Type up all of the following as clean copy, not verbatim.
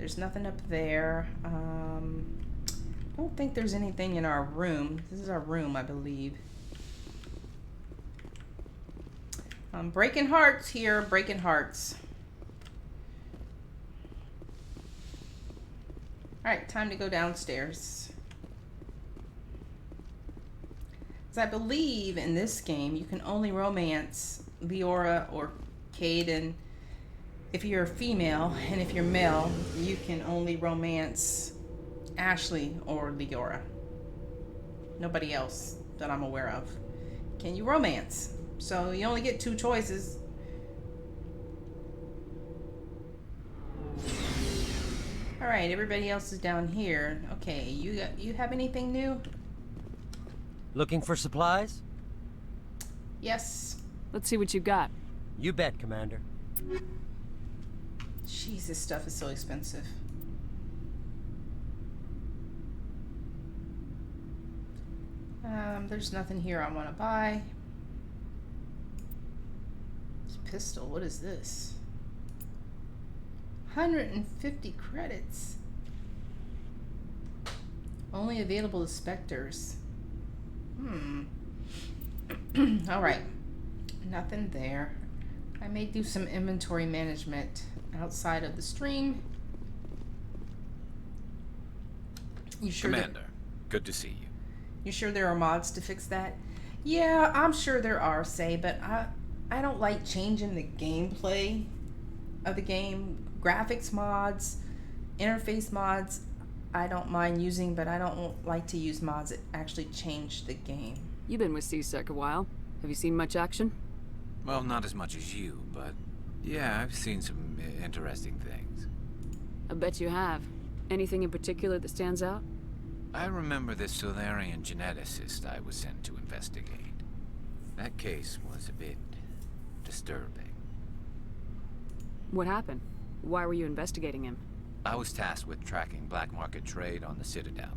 There's nothing up there. I don't think there's anything in our room. This is our room, I believe. Breaking hearts here, breaking hearts. Alright, time to go downstairs. So I believe in this game you can only romance Leora or Caden if you're a female, and if you're male, you can only romance Ashley or Leora. Nobody else that I'm aware of can you romance. So you only get 2 choices. All right, everybody else is down here. Okay, you have anything new? Looking for supplies? Yes. Let's see what you got. You bet, Commander. Jeez, this stuff is so expensive. There's nothing here I want to buy. This pistol, what is this? 150 credits. Only available to specters. Alright. Nothing there. I may do some inventory management outside of the stream. You sure? Commander, good to see you. You sure there are mods to fix that? Yeah, I'm sure there are, but I don't like changing the gameplay of the game. Graphics mods, interface mods, I don't mind using, but I don't like to use mods that actually change the game. You've been with CSEC a while. Have you seen much action? Well, not as much as you, but yeah, I've seen some interesting things. I bet you have. Anything in particular that stands out? I remember this Saleon geneticist I was sent to investigate. That case was a bit disturbing. What happened? Why were you investigating him? I was tasked with tracking black market trade on the Citadel.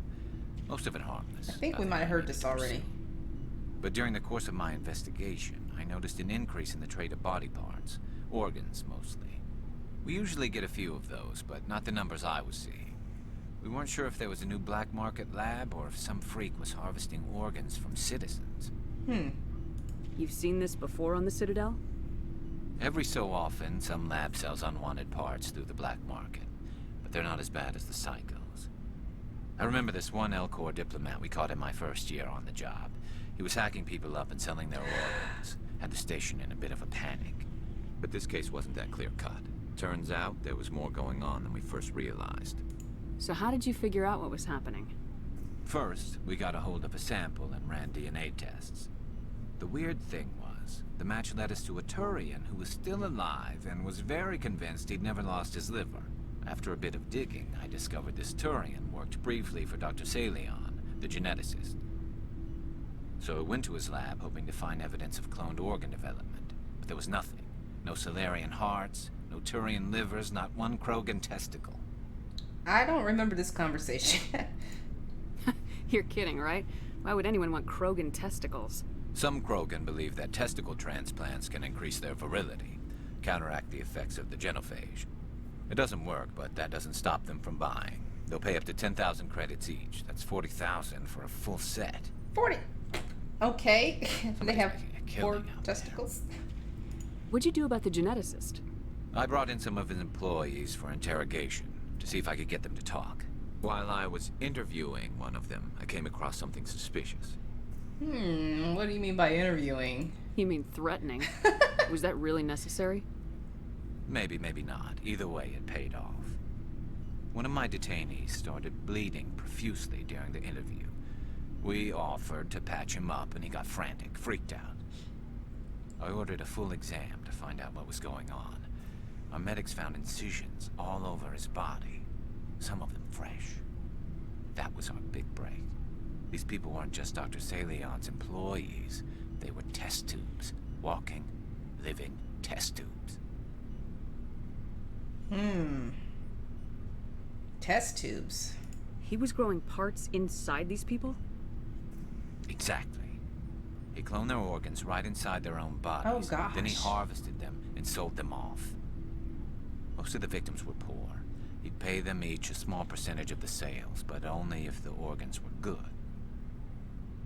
Most of it harmless. I think we might have heard this already. But during the course of my investigation, I noticed an increase in the trade of body parts. Organs, mostly. We usually get a few of those, but not the numbers I was seeing. We weren't sure if there was a new black market lab or if some freak was harvesting organs from citizens. You've seen this before on the Citadel? Every so often, some lab sells unwanted parts through the black market, but they're not as bad as the psychos. I remember this one L-Corps diplomat we caught in my first year on the job. He was hacking people up and selling their organs, had the station in a bit of a panic. But this case wasn't that clear-cut. Turns out there was more going on than we first realized. So how did you figure out what was happening? First, we got a hold of a sample and ran DNA tests. The weird thing was, the match led us to a Turian who was still alive and was very convinced he'd never lost his liver. After a bit of digging, I discovered this Turian worked briefly for Dr. Saleon, the geneticist. So I went to his lab hoping to find evidence of cloned organ development, but there was nothing. No Salarian hearts, no Turian livers, not one Krogan testicle. I don't remember this conversation. You're kidding, right? Why would anyone want Krogan testicles? Some Krogan believe that testicle transplants can increase their virility, counteract the effects of the genophage. It doesn't work, but that doesn't stop them from buying. They'll pay up to 10,000 credits each. That's 40,000 for a full set. 40. Okay. They have making a 4 killing out there. testicles. What'd you do about the geneticist? I brought in some of his employees for interrogation to see if I could get them to talk. While I was interviewing one of them, I came across something suspicious. What do you mean by interviewing? You mean threatening? Was that really necessary? Maybe, maybe not. Either way, it paid off. One of my detainees started bleeding profusely during the interview. We offered to patch him up, and he got frantic, freaked out. I ordered a full exam to find out what was going on. Our medics found incisions all over his body, some of them fresh. That was our big break. These people weren't just Dr. Saleon's employees. They were test tubes. Walking, living test tubes. Test tubes. He was growing parts inside these people? Exactly. He cloned their organs right inside their own bodies. Oh, gosh. Then he harvested them and sold them off. Most of the victims were poor. He'd pay them each a small percentage of the sales, but only if the organs were good.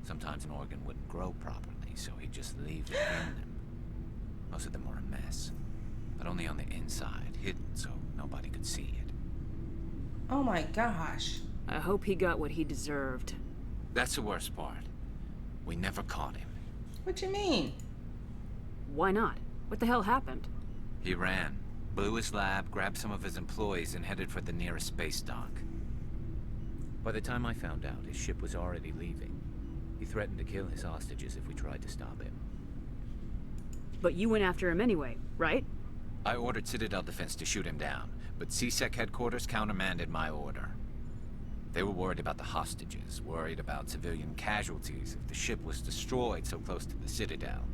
Sometimes an organ wouldn't grow properly, so he'd just leave it in them. Most of them were a mess, but only on the inside, hidden so nobody could see it. Oh my gosh. I hope he got what he deserved. That's the worst part. We never caught him. What you mean? Why not? What the hell happened? He ran, blew his lab, grabbed some of his employees, and headed for the nearest space dock. By the time I found out, his ship was already leaving. He threatened to kill his hostages if we tried to stop him. But you went after him anyway, right? I ordered Citadel Defense to shoot him down, but CSEC headquarters countermanded my order. They were worried about the hostages, worried about civilian casualties if the ship was destroyed so close to the Citadel.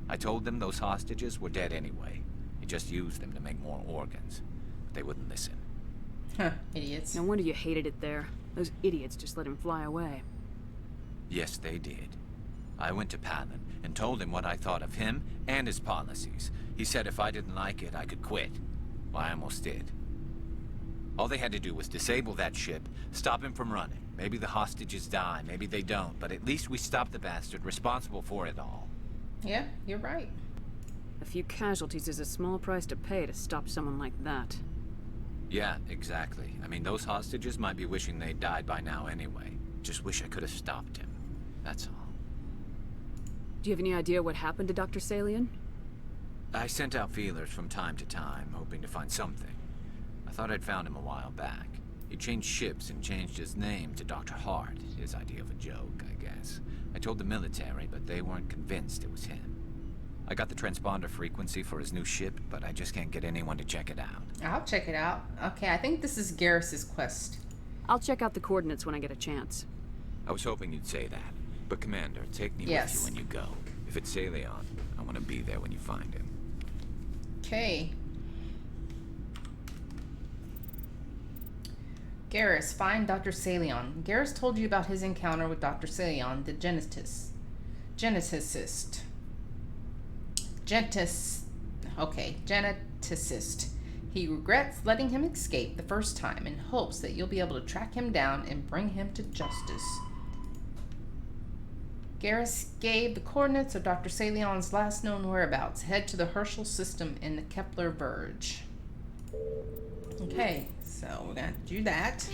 I told them those hostages were dead anyway. He just used them to make more organs. But they wouldn't listen. Huh, idiots. No wonder you hated it there. Those idiots just let him fly away. Yes, they did. I went to Palin and told him what I thought of him and his policies. He said if I didn't like it, I could quit. Well, I almost did. All they had to do was disable that ship, stop him from running. Maybe the hostages die, maybe they don't, but at least we stopped the bastard responsible for it all. Yeah, you're right. A few casualties is a small price to pay to stop someone like that. Yeah, exactly. I mean, those hostages might be wishing they'd died by now anyway. Just wish I could have stopped him. That's all. Do you have any idea what happened to Dr. Saleon? I sent out feelers from time to time, hoping to find something. I thought I'd found him a while back. He changed ships and changed his name to Dr. Hart, his idea of a joke, I guess. I told the military, but they weren't convinced it was him. I got the transponder frequency for his new ship, but I just can't get anyone to check it out. I'll check it out. Okay, I think this is Garrus's quest. I'll check out the coordinates when I get a chance. I was hoping you'd say that. But Commander, take me Yes. with you when you go. If it's Saleon, I want to be there when you find him. Okay. Garrus, find Dr. Saleon. Garrus told you about his encounter with Dr. Saleon, the geneticist. Geneticist. He regrets letting him escape the first time and hopes that you'll be able to track him down and bring him to justice. Garrus gave the coordinates of Dr. Saleon's last known whereabouts. Head to the Herschel system in the Kepler Verge. Okay, so we're going to do that.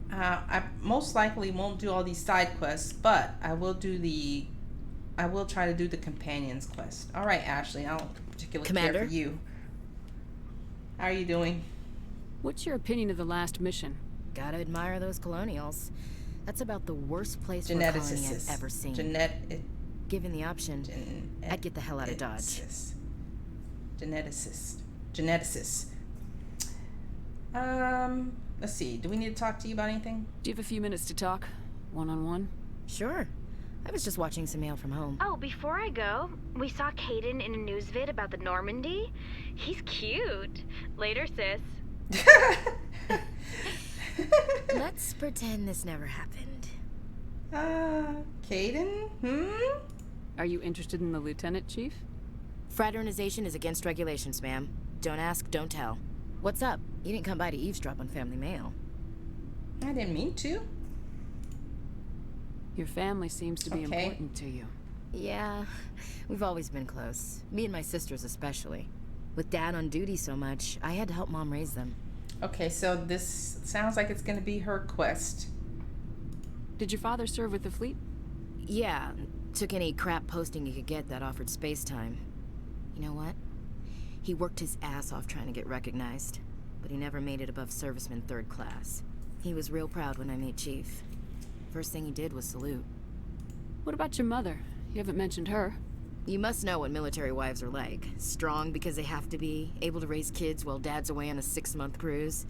I most likely won't do all these side quests, but I will try to do the companions quest. All right, Ashley, I don't particularly Commander? care for you. How are you doing? What's your opinion of the last mission? Gotta admire those colonials. That's about the worst place for a colony I've Geneticist. ever seen. Given the option, I'd get the hell out of Dodge. Geneticist. Let's see. Do we need to talk to you about anything? Do you have a few minutes to talk? One-on-one? Sure. I was just watching some mail from home. Oh, before I go, we saw Caden in a news vid about the Normandy. He's cute. Later, sis. Let's pretend this never happened. Caden? Are you interested in the lieutenant, Chief? Fraternization is against regulations, ma'am. Don't ask, don't tell. What's up? You didn't come by to eavesdrop on family mail. I didn't mean to. Your family seems to be Okay. important to you. Yeah, we've always been close. Me and my sisters especially. With Dad on duty so much, I had to help Mom raise them. Okay, so this sounds like it's going to be her quest. Did your father serve with the fleet? Yeah, took any crap posting he could get that offered space time. You know what? He worked his ass off trying to get recognized, but he never made it above serviceman 3rd class. He was real proud when I made Chief. First thing he did was salute. What about your mother? You haven't mentioned her. You must know what military wives are like. Strong because they have to be, able to raise kids while Dad's away on a 6-month cruise.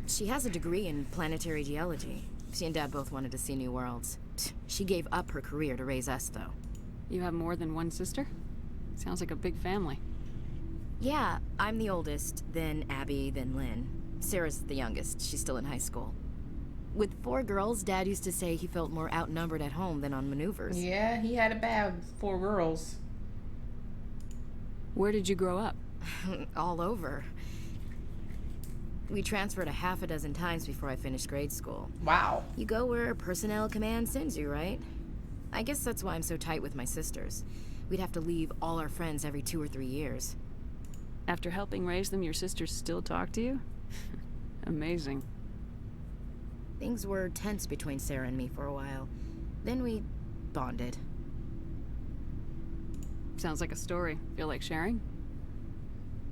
She has a degree in planetary geology. She and Dad both wanted to see new worlds. She gave up her career to raise us, though. You have more than one sister? Sounds like a big family. Yeah, I'm the oldest, then Abby, then Lynn. Sarah's the youngest. She's still in high school. With 4 girls, Dad used to say he felt more outnumbered at home than on maneuvers. Yeah, he had a bad 4 girls. Where did you grow up? All over. We transferred a half a dozen times before I finished grade school. Wow. You go where personnel command sends you, right? I guess that's why I'm so tight with my sisters. We'd have to leave all our friends every 2 or 3 years. After helping raise them, your sisters still talk to you? Amazing. Things were tense between Sarah and me for a while. Then we bonded. Sounds like a story. Feel like sharing?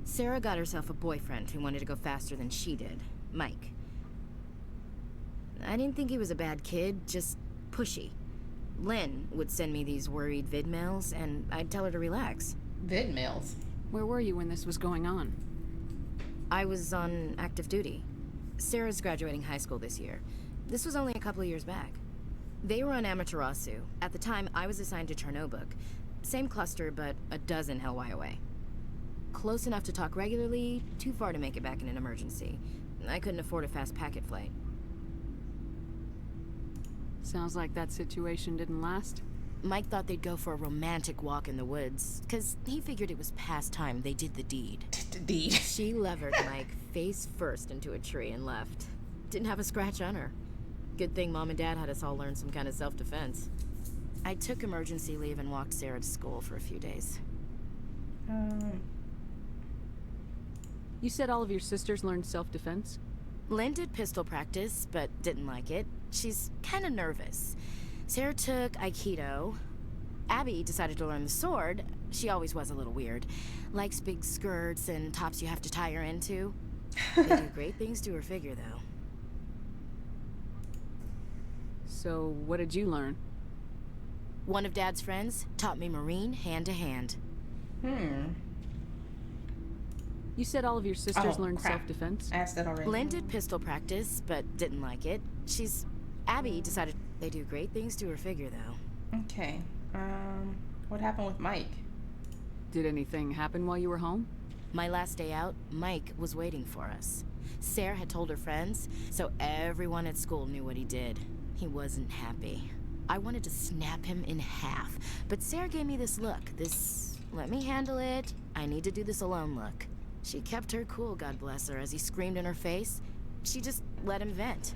Sarah got herself a boyfriend who wanted to go faster than she did, Mike. I didn't think he was a bad kid, just pushy. Lynn would send me these worried vid mails, and I'd tell her to relax. Vid mails. Where were you when this was going on? I was on active duty. Sarah's graduating high school this year. This was only a couple of years back. They were on Amaterasu. At the time, I was assigned to Chernobog. Same cluster, but a dozen Hellwire away. Close enough to talk regularly, too far to make it back in an emergency. I couldn't afford a fast packet flight. Sounds like that situation didn't last. Mike thought they'd go for a romantic walk in the woods, because he figured it was past time they did the deed. Deed. She levered Mike face first into a tree and left. Didn't have a scratch on her. Good thing Mom and Dad had us all learn some kind of self-defense. I took emergency leave and walked Sarah to school for a few days. You said all of your sisters learned self-defense? Lynn did pistol practice, but didn't like it. She's kind of nervous. Sarah took Aikido. Abby decided to learn the sword. She always was a little weird. Likes big skirts and tops you have to tie her into. They do great things to her figure, though. So, what did you learn? One of Dad's friends taught me Marine hand to hand. You said all of your sisters Oh, learned crap. self-defense? I asked that already. Lynn did pistol practice, but didn't like it. Abby decided they do great things to her figure, though. Okay. What happened with Mike? Did anything happen while you were home? My last day out, Mike was waiting for us. Sarah had told her friends, so everyone at school knew what he did. He wasn't happy. I wanted to snap him in half, but Sarah gave me this look, let me handle it, I need to do this alone look. She kept her cool, God bless her, as he screamed in her face. She just let him vent.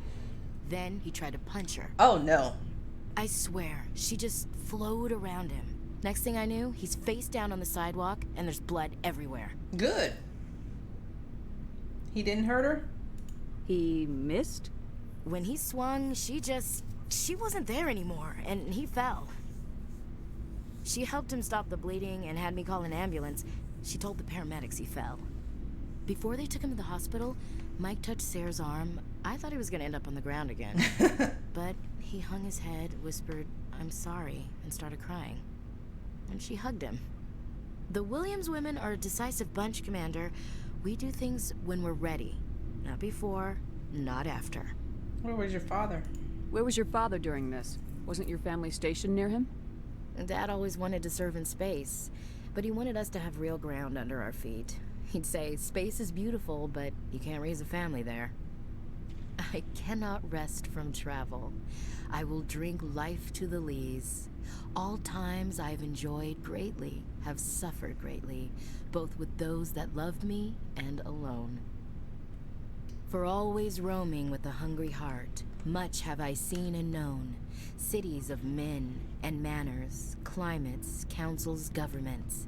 Then he tried to punch her. Oh, no. I swear, she just flowed around him. Next thing I knew, he's face down on the sidewalk, and there's blood everywhere. Good. He didn't hurt her? He missed? When he swung, she wasn't there anymore, and he fell. She helped him stop the bleeding and had me call an ambulance. She told the paramedics he fell. Before they took him to the hospital, Mike touched Sarah's arm. I thought he was gonna end up on the ground again. But he hung his head, whispered, "I'm sorry," and started crying. And she hugged him. The Williams women are a decisive bunch, Commander. We do things when we're ready. Not before, not after. Where was your father? Where was your father during this? Wasn't your family stationed near him? Dad always wanted to serve in space, but he wanted us to have real ground under our feet. He'd say, space is beautiful, but you can't raise a family there. I cannot rest from travel. I will drink life to the lees. All times I've enjoyed greatly, have suffered greatly, both with those that loved me and alone. For always roaming with a hungry heart, much have I seen and known, cities of men and manners, climates, councils, governments.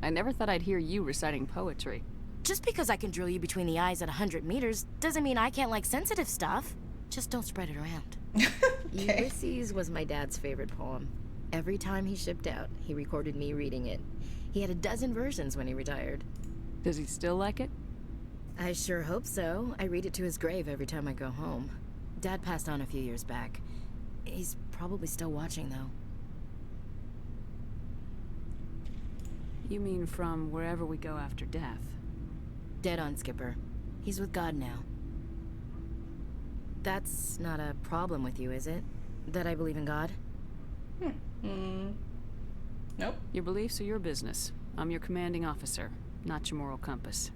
I never thought I'd hear you reciting poetry. Just because I can drill you between the eyes at 100 meters doesn't mean I can't like sensitive stuff. Just don't spread it around. Okay. Ulysses was my dad's favorite poem. Every time he shipped out, he recorded me reading it. He had a dozen versions when he retired. Does he still like it? I sure hope so. I read it to his grave every time I go home. Dad passed on a few years back. He's probably still watching, though. You mean from wherever we go after death? Dead on, Skipper. He's with God now. That's not a problem with you, is it? That I believe in God? Nope. Your beliefs are your business. I'm your commanding officer, not your moral compass.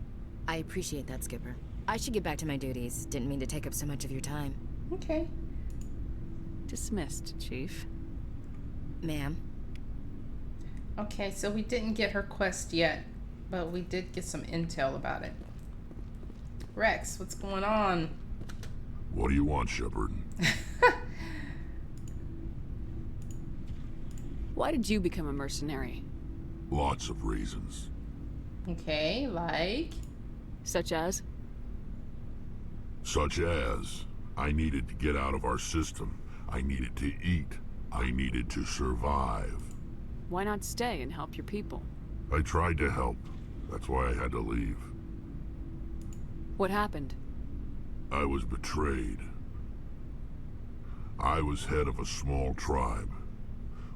I appreciate that, Skipper. I should get back to my duties. Didn't mean to take up so much of your time. Okay. Dismissed, Chief. Ma'am? Okay, so we didn't get her quest yet, but we did get some intel about it. Wrex, what's going on? What do you want, Shepard? Why did you become a mercenary? Lots of reasons. Okay, like? Such as? Such as, I needed to get out of our system. I needed to eat. I needed to survive. Why not stay and help your people? I tried to help. That's why I had to leave. What happened? I was betrayed. I was head of a small tribe.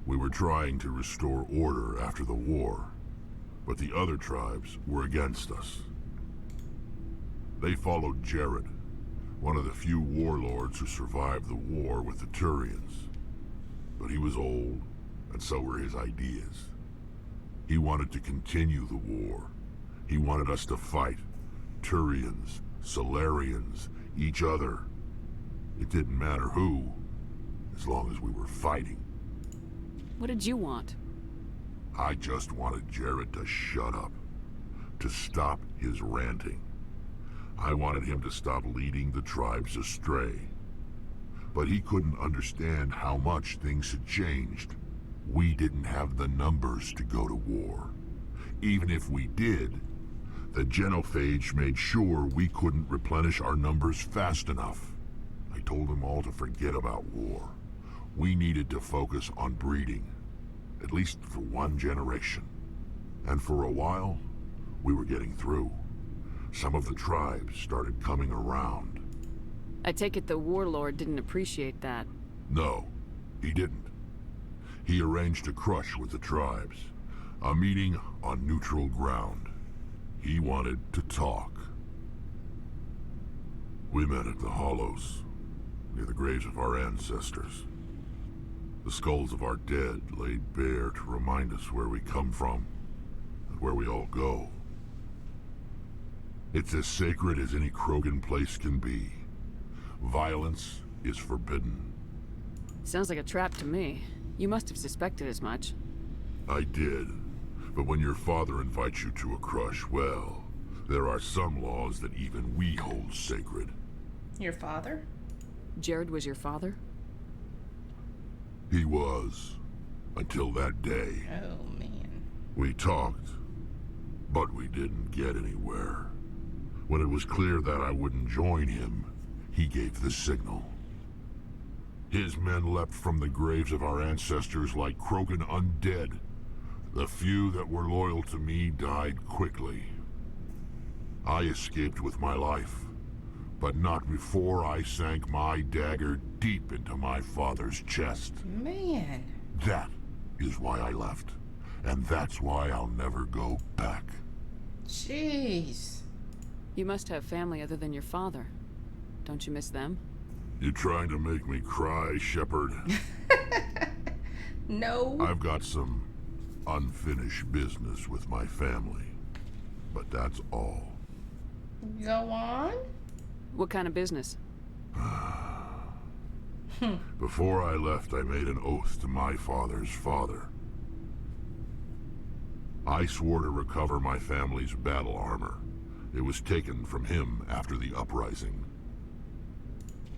We were trying to restore order after the war, but the other tribes were against us. They followed Jared, one of the few warlords who survived the war with the Turians. But he was old, and so were his ideas. He wanted to continue the war. He wanted us to fight. Turians, Salarians, each other. It didn't matter who, as long as we were fighting. What did you want? I just wanted Jared to shut up, to stop his ranting. I wanted him to stop leading the tribes astray. But he couldn't understand how much things had changed. We didn't have the numbers to go to war. Even if we did, the genophage made sure we couldn't replenish our numbers fast enough. I told them all to forget about war. We needed to focus on breeding, at least for one generation. And for a while, we were getting through. Some of the tribes started coming around. I take it the warlord didn't appreciate that. No, he didn't. He arranged a crush with the tribes, a meeting on neutral ground. He wanted to talk. We met at the Hollows, near the graves of our ancestors. The skulls of our dead laid bare to remind us where we come from, and where we all go. It's as sacred as any Krogan place can be. Violence is forbidden. Sounds like a trap to me. You must have suspected as much. I did. But when your father invites you to a crush, well, there are some laws that even we hold sacred. Your father? Jared was your father? He was. Until that day. Oh, man. We talked, but we didn't get anywhere. When it was clear that I wouldn't join him, he gave the signal. His men leapt from the graves of our ancestors like Krogan undead. The few that were loyal to me died quickly. I escaped with my life, but not before I sank my dagger deep into my father's chest. Man. That is why I left, and that's why I'll never go back. Jeez. You must have family other than your father. Don't you miss them? You trying to make me cry, Shepard? No. I've got some unfinished business with my family, but that's all. Go on. What kind of business? Before I left, I made an oath to my father's father. I swore to recover my family's battle armor. It was taken from him after the uprising.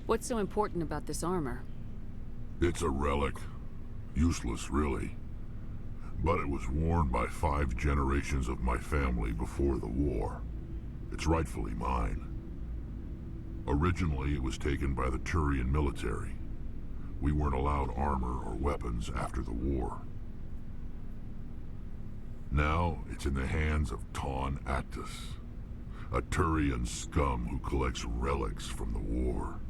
What's so important about this armor? It's a relic. Useless, really. But it was worn by 5 generations of my family before the war. It's rightfully mine. Originally, it was taken by the Turian military. We weren't allowed armor or weapons after the war. Now, it's in the hands of Taun Actus, a Turian scum who collects relics from the war.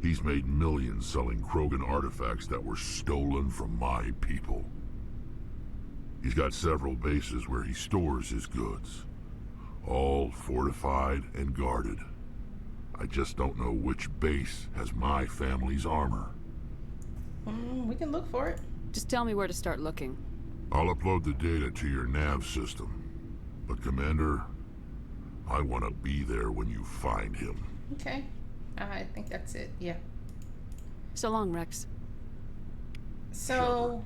He's made millions selling Krogan artifacts that were stolen from my people. He's got several bases where he stores his goods, all fortified and guarded. I just don't know which base has my family's armor. We can look for it. Just tell me where to start looking. I'll upload the data to your nav system. But Commander, I want to be there when you find him. Okay. I think that's it. Yeah. So long, Wrex. So,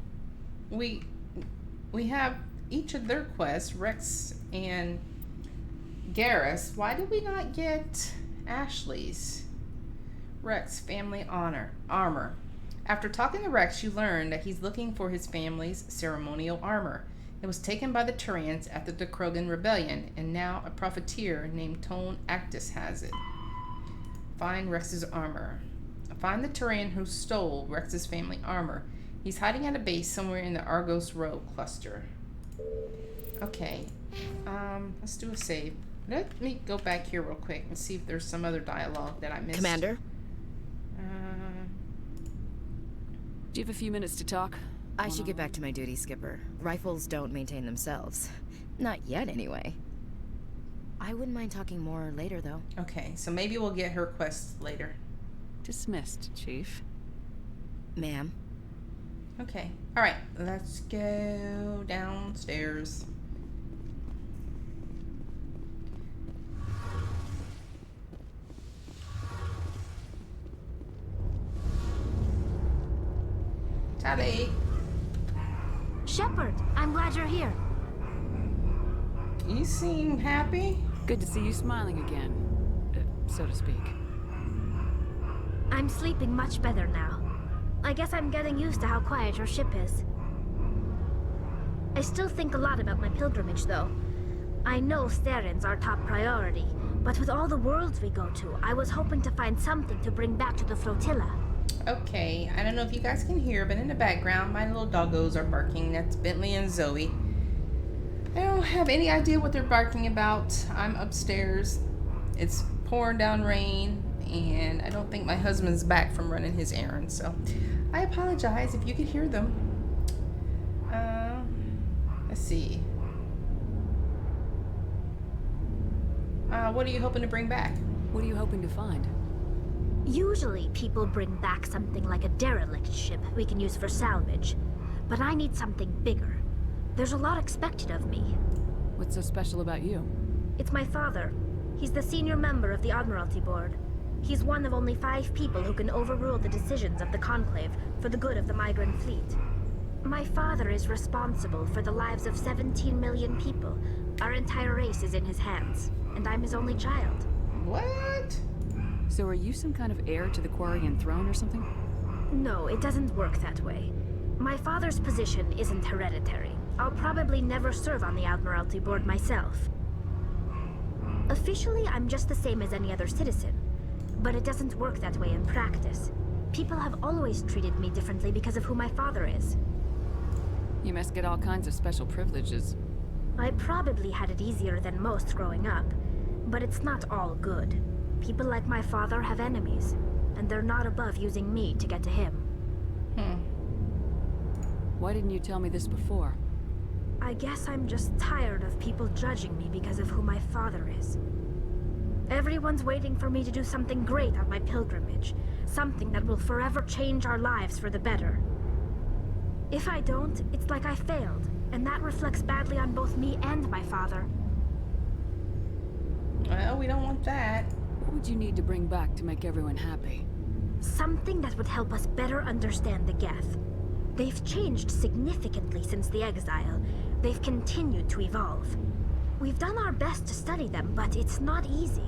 we we have each of their quests, Wrex and Garrus. Why did we not get Ashley's? Wrex, family armor. After talking to Wrex, you learn that he's looking for his family's ceremonial armor. It was taken by the Tyrants after the Krogan rebellion, and now a profiteer named Tone Actus has it. Find Rex's armor. Find the Tyrian who stole Rex's family armor. He's hiding at a base somewhere in the Argos Row cluster. Okay, let's do a save. Let me go back here real quick and see if there's some other dialogue that I missed. Commander? Do you have a few minutes to talk? I should get back to my duty, Skipper. Rifles don't maintain themselves. Not yet, anyway. I wouldn't mind talking more later, though. Okay, so maybe we'll get her quest later. Dismissed, Chief. Ma'am? Okay, alright, let's go downstairs. Tally. Shepard, I'm glad you're here. You seem happy? Good to see you smiling again, so to speak. I'm sleeping much better now. I guess I'm getting used to how quiet your ship is. I still think a lot about my pilgrimage, though. I know Saren's our top priority, but with all the worlds we go to, I was hoping to find something to bring back to the flotilla. Okay, I don't know if you guys can hear, but in the background, my little doggos are barking. That's Bentley and Zoe. I don't have any idea what they're barking about. I'm upstairs. It's pouring down rain, and I don't think my husband's back from running his errands, so I apologize if you could hear them. Let's see. What are you hoping to bring back? What are you hoping to find? Usually, people bring back something like a derelict ship we can use for salvage. But I need something bigger. There's a lot expected of me. What's so special about you? It's my father. He's the senior member of the Admiralty Board. He's one of only 5 people who can overrule the decisions of the Conclave for the good of the migrant fleet. My father is responsible for the lives of 17 million people. Our entire race is in his hands, and I'm his only child. What? So are you some kind of heir to the Quarian throne or something? No, it doesn't work that way. My father's position isn't hereditary. I'll probably never serve on the Admiralty Board myself. Officially, I'm just the same as any other citizen. But it doesn't work that way in practice. People have always treated me differently because of who my father is. You must get all kinds of special privileges. I probably had it easier than most growing up, but it's not all good. People like my father have enemies, and they're not above using me to get to him. Why didn't you tell me this before? I guess I'm just tired of people judging me because of who my father is. Everyone's waiting for me to do something great on my pilgrimage, something that will forever change our lives for the better. If I don't, it's like I failed, and that reflects badly on both me and my father. Well, we don't want that. What would you need to bring back to make everyone happy? Something that would help us better understand the Geth. They've changed significantly since the exile. They've continued to evolve. We've done our best to study them, but it's not easy.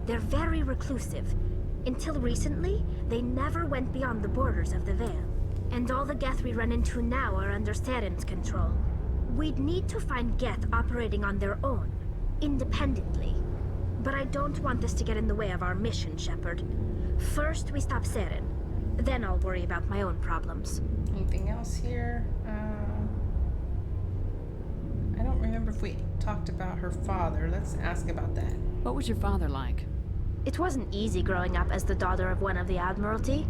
They're very reclusive. Until recently, they never went beyond the borders of the Veil. And all the Geth we run into now are under Saren's control. We'd need to find Geth operating on their own, independently. But I don't want this to get in the way of our mission, Shepard. First, we stop Saren. Then I'll worry about my own problems. Anything else here? I don't remember if we talked about her father. Let's ask about that. What was your father like? It wasn't easy growing up as the daughter of one of the Admiralty.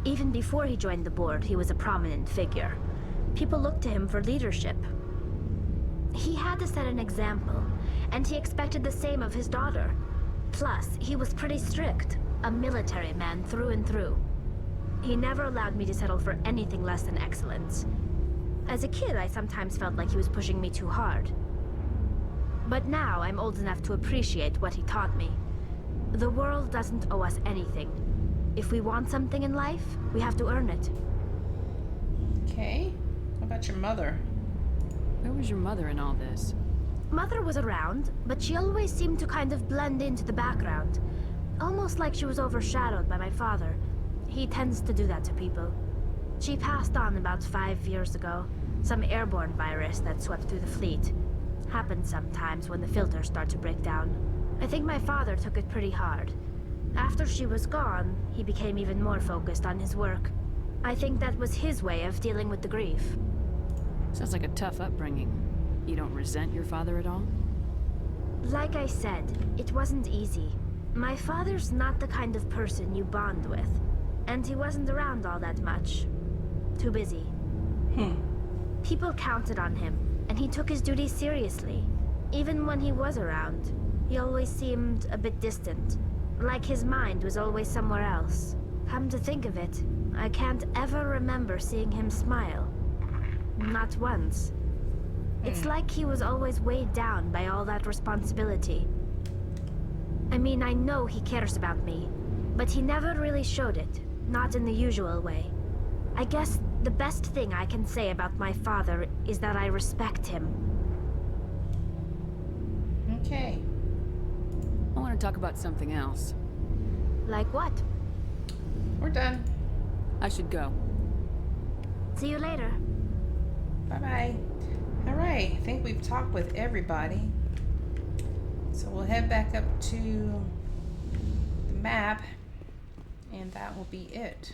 Even before he joined the board, he was a prominent figure. People looked to him for leadership. He had to set an example, and he expected the same of his daughter. Plus, he was pretty strict, a military man through and through. He never allowed me to settle for anything less than excellence. As a kid, I sometimes felt like he was pushing me too hard. But now, I'm old enough to appreciate what he taught me. The world doesn't owe us anything. If we want something in life, we have to earn it. Okay. What about your mother? Where was your mother in all this? Mother was around, but she always seemed to kind of blend into the background. Almost like she was overshadowed by my father. He tends to do that to people. She passed on about 5 years ago. Some airborne virus that swept through the fleet. Happens sometimes when the filters start to break down. I think my father took it pretty hard. After she was gone, he became even more focused on his work. I think that was his way of dealing with the grief. Sounds like a tough upbringing. You don't resent your father at all? Like I said, it wasn't easy. My father's not the kind of person you bond with. And he wasn't around all that much. Too busy. People counted on him, and he took his duties seriously. Even when he was around, he always seemed a bit distant. Like his mind was always somewhere else. Come to think of it, I can't ever remember seeing him smile. Not once. It's like he was always weighed down by all that responsibility. I mean, I know he cares about me, but he never really showed it. Not in the usual way. I guess the best thing I can say about my father is that I respect him. Okay. I want to talk about something else. Like what? We're done. I should go. See you later. Bye-bye. All right. I think we've talked with everybody. So we'll head back up to the map, and that will be it.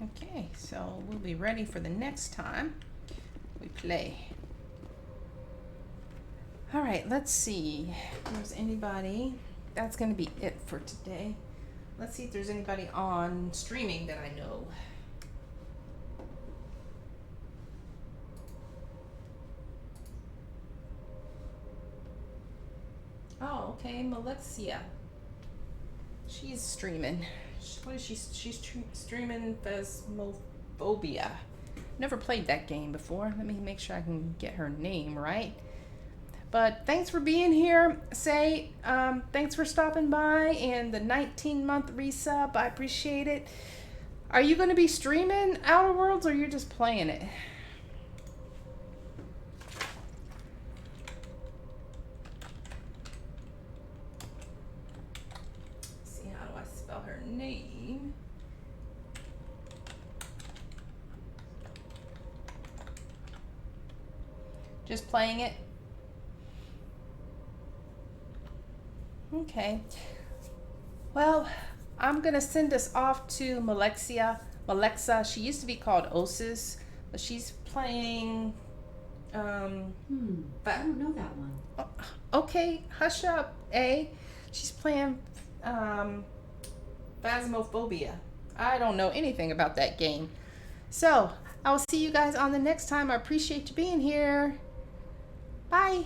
Okay, so we'll be ready for the next time we play. All right, let's see if there's anybody. That's going to be it for today. Let's see if there's anybody on streaming that I know. Oh, okay, Malexia. She's streaming. What is she? She's streaming Phasmophobia. Never played that game before. Let me make sure I can get her name right. But thanks for being here. Thanks for stopping by and the 19-month resub. I appreciate it. Are you going to be streaming Outer Worlds or you're just playing it? See, how do I spell her name? Just playing it? Okay. Well, I'm gonna send us off to Malexa. She used to be called Osis, but she's playing. I don't know that one. Okay, hush up, eh? She's playing Phasmophobia. I don't know anything about that game. So, I will see you guys on the next time. I appreciate you being here. Bye.